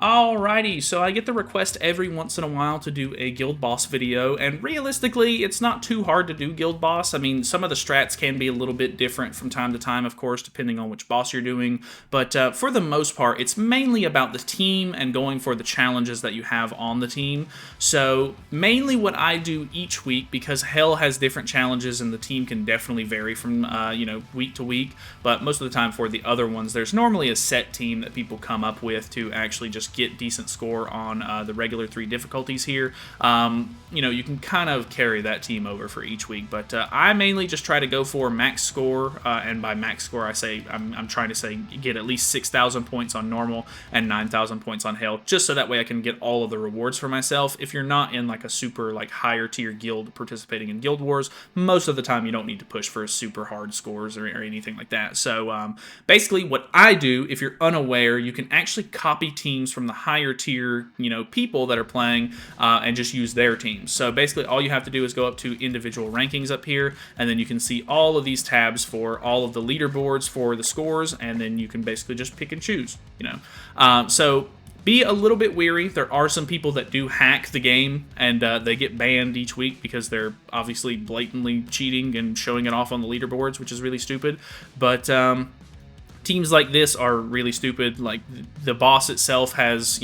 Alrighty, so I get the request every once in a while to do a guild boss video, and realistically, it's not too hard to do guild boss. I mean, some of the strats can be a little bit different from time to time, of course, depending on which boss you're doing, but for the most part, it's mainly about the team and going for the challenges that you have on the team. So, mainly what I do each week, because Hell has different challenges and the team can definitely vary from, week to week, but most of the time for the other ones, there's normally a set team that people come up with to actually just get decent score on the regular 3 difficulties here. You can kind of carry that team over for each week, but I mainly just try to go for max score, and by max score I say I'm trying to say get at least 6,000 points on normal and 9,000 points on Hell, just so that way I can get all of the rewards for myself. If you're not in like a super higher tier guild participating in Guild Wars, most of the time you don't need to push for super hard scores or anything like that. So basically what I do, if you're unaware, you can actually copy teams from the higher tier, people that are playing and just use their teams. So basically all you have to do is go up to individual rankings up here, and then you can see all of these tabs for all of the leaderboards for the scores, and then you can basically just pick and choose, So be a little bit wary. There are some people that do hack the game, and they get banned each week because they're obviously blatantly cheating and showing it off on the leaderboards, which is really stupid. But teams like this are really stupid. Like, the boss itself has,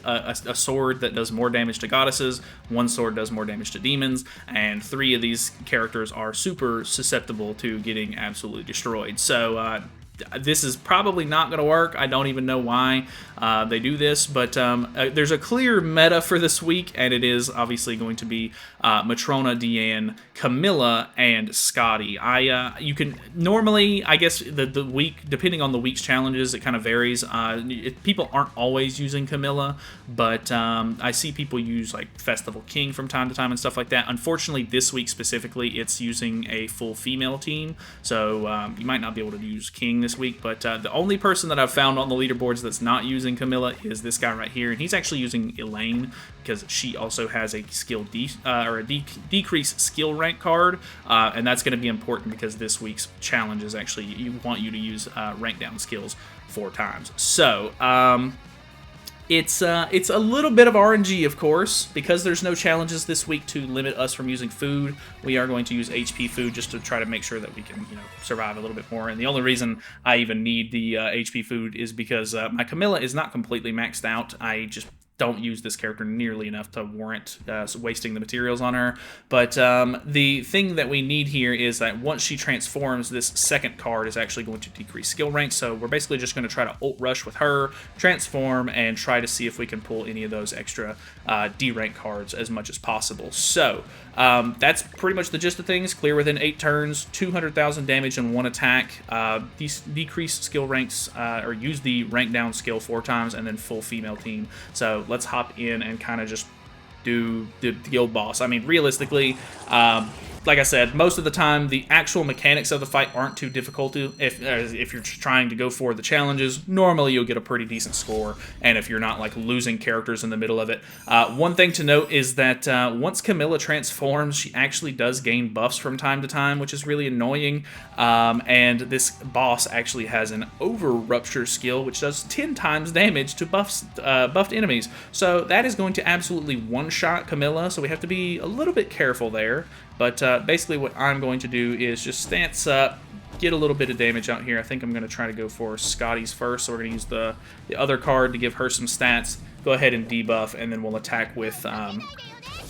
a sword that does more damage to goddesses, 1 sword does more damage to demons, and 3 of these characters are super susceptible to getting absolutely destroyed. So, this is probably not going to work. I don't even know why they do this, but there's a clear meta for this week, and it is obviously going to be Matrona, Deanne, Camilla, and Scotty. You can normally, I guess, the week, depending on the week's challenges, it kind of varies. People aren't always using Camilla, but I see people use like Festival King from time to time and stuff like that. Unfortunately, this week specifically, it's using a full female team, so you might not be able to use King this week, but the only person that I've found on the leaderboards that's not using Camilla is this guy right here, and he's actually using Elaine because she also has a skill decrease skill rank card, and that's going to be important because this week's challenge is actually you want you to use rank down skills 4 times. So it's a little bit of RNG, of course, because there's no challenges this week to limit us from using food. We are going to use HP food just to try to make sure that we can, survive a little bit more. And the only reason I even need the HP food is because my Camilla is not completely maxed out. I just don't use this character nearly enough to warrant wasting the materials on her. But the thing that we need here is that once she transforms, this second card is actually going to decrease skill rank. So we're basically just going to try to ult rush with her, transform, and try to see if we can pull any of those extra D rank cards as much as possible. So that's pretty much the gist of things. Clear within 8 turns, 200,000 damage in 1 attack, decrease skill ranks, or use the rank down skill 4 times, and then full female team. So let's hop in and kind of just do the guild boss. I mean, realistically, like I said, most of the time the actual mechanics of the fight aren't too difficult. If you're trying to go for the challenges, normally you'll get a pretty decent score, and if you're not like losing characters in the middle of it. One thing to note is that once Camilla transforms, she actually does gain buffs from time to time, which is really annoying. And this boss actually has an over rupture skill, which does 10 times damage to buffed enemies. So that is going to absolutely one-shot Camilla, so we have to be a little bit careful there. But basically what I'm going to do is just stance up, get a little bit of damage out here. I think I'm going to try to go for Scotty's first, so we're going to use the other card to give her some stats. Go ahead and debuff, and then we'll attack with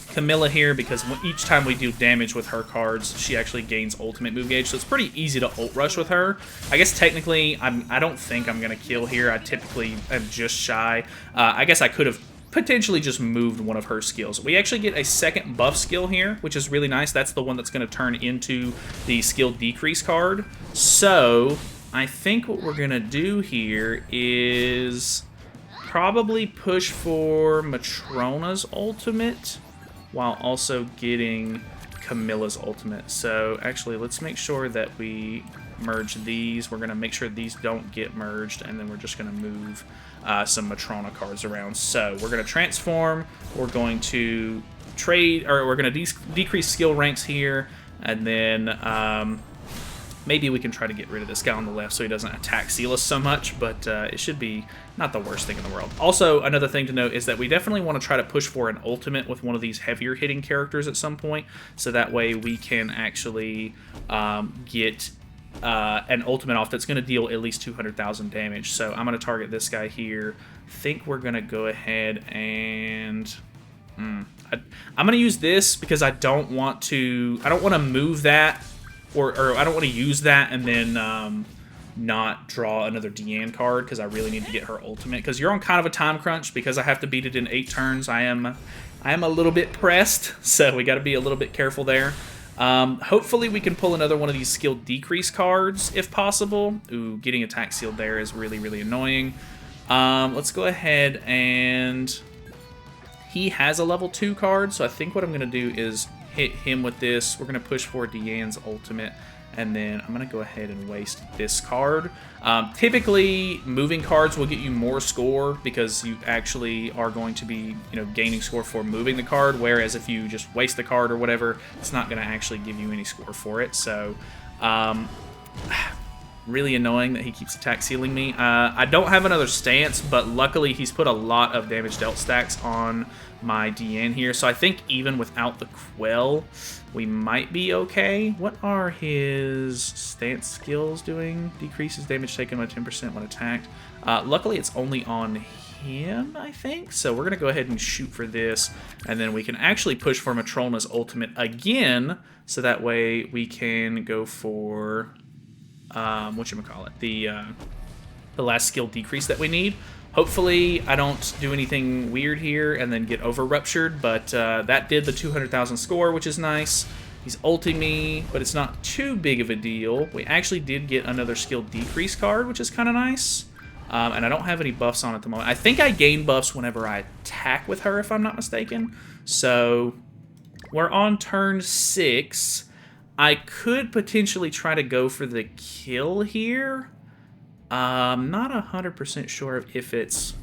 Camilla here, because each time we do damage with her cards, she actually gains ultimate move gauge, so it's pretty easy to ult rush with her. I guess technically, I don't think I'm going to kill here. I typically am just shy. I guess I could have potentially just moved one of her skills. We actually get a second buff skill here, which is really nice. That's the one that's going to turn into the skill decrease card. So I think what we're going to do here is probably push for Matrona's ultimate while also getting Camilla's ultimate. So actually, let's make sure that we merge these. We're going to make sure these don't get merged, and then we're just going to move some Matrona cards around. So we're going to transform, we're going to trade, or we're going to decrease skill ranks here, and then Maybe we can try to get rid of this guy on the left so he doesn't attack seal us so much, but it should be not the worst thing in the world. Also, another thing to note is that we definitely want to try to push for an ultimate with one of these heavier hitting characters at some point, so that way we can actually get an ultimate off that's going to deal at least 200,000 damage. So I'm going to target this guy here. I think we're going to go ahead and... I'm going to use this because I don't want to move that, or I don't want to use that and then not draw another Deanne card, because I really need to get her ultimate, because you're on kind of a time crunch because I have to beat it in 8 turns. I am a little bit pressed, so we got to be a little bit careful there. Hopefully we can pull another one of these skill decrease cards if possible. Ooh, getting attack sealed there is really, really annoying. Let's go ahead and... He has a level 2 card, so I think what I'm going to do is hit him with this. We're going to push for Deanne's ultimate, and then I'm going to go ahead and waste this card. Typically, moving cards will get you more score because you actually are going to be, gaining score for moving the card, whereas if you just waste the card or whatever, it's not going to actually give you any score for it. So, really annoying that he keeps attack sealing me. I don't have another stance, but luckily he's put a lot of damage dealt stacks on my DN here, so I think even without the Quell, we might be okay. What are his stance skills doing? Decreases damage taken by 10% when attacked. Luckily it's only on him, I think, so we're gonna go ahead and shoot for this, and then we can actually push for Matrona's ultimate again, so that way we can go for whatchamacallit, the last skill decrease that we need. Hopefully I don't do anything weird here and then get over ruptured, but that did the 200,000 score, which is nice. He's ulting me, but it's not too big of a deal. We actually did get another skill decrease card, which is kind of nice. And I don't have any buffs on at the moment. I think I gain buffs whenever I attack with her, if I'm not mistaken. So we're on turn 6. I could potentially try to go for the kill here. I'm not 100% sure if it's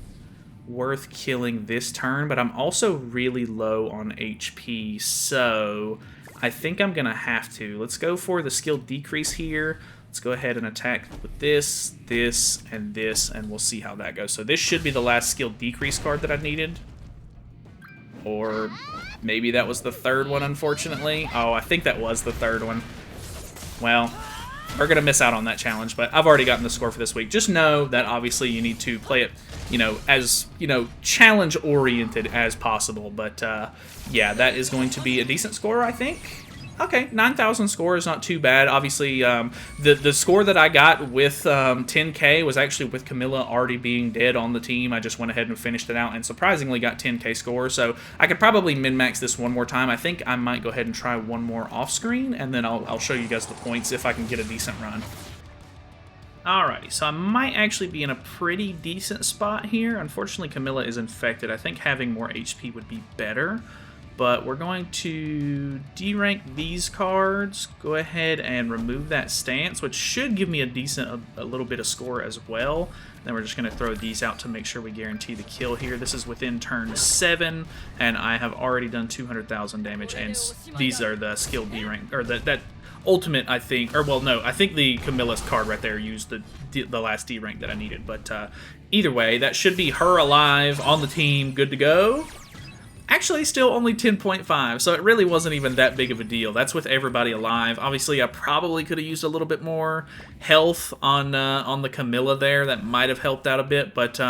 worth killing this turn, but I'm also really low on HP, so I think I'm going to have to. Let's go for the skill decrease here. Let's go ahead and attack with this, this, and this, and we'll see how that goes. So this should be the last skill decrease card that I needed. Or maybe that was the third one, unfortunately. Oh, I think that was the third one. Well, we're going to miss out on that challenge, but I've already gotten the score for this week. Just know that obviously you need to play it, as, challenge-oriented as possible. But, yeah, that is going to be a decent score, I think. Okay, 9,000 score is not too bad. Obviously, the score that I got with 10K was actually with Camilla already being dead on the team. I just went ahead and finished it out and surprisingly got 10K score. So I could probably min-max this one more time. I think I might go ahead and try one more off-screen, and then I'll show you guys the points if I can get a decent run. Alrighty, so I might actually be in a pretty decent spot here. Unfortunately, Camilla is infected. I think having more HP would be better. But we're going to derank these cards, go ahead and remove that stance, which should give me a little bit of score as well. Then we're just going to throw these out to make sure we guarantee the kill here. This is within turn 7, and I have already done 200,000 damage, and these are the skill derank, or that ultimate, I think, or well, no, I think the Camilla's card right there used the last D rank that I needed. But either way, that should be her alive on the team, good to go. Actually, still only 10.5, so it really wasn't even that big of a deal. That's with everybody alive. Obviously, I probably could have used a little bit more health on the Camilla there. That might have helped out a bit, but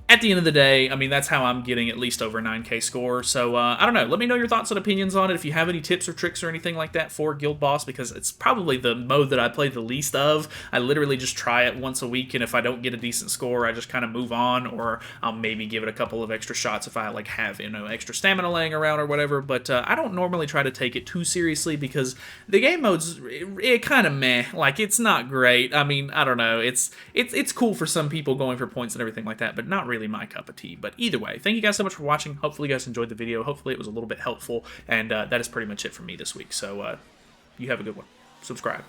at the end of the day, I mean, that's how I'm getting at least over 9K score. So, I don't know. Let me know your thoughts and opinions on it. If you have any tips or tricks or anything like that for Guild Boss, because it's probably the mode that I play the least of. I literally just try it once a week, and if I don't get a decent score, I just kind of move on, or I'll maybe give it a couple of extra shots if I, like, have, extra stamina laying around or whatever. But I don't normally try to take it too seriously because the game mode's it kind of meh. Like, it's not great. I mean, I don't know. It's cool for some people going for points and everything like that, but not really my cup of tea. But either way, thank you guys so much for watching. Hopefully you guys enjoyed the video. Hopefully it was a little bit helpful, and that is pretty much it for me this week. So you have a good one. Subscribe.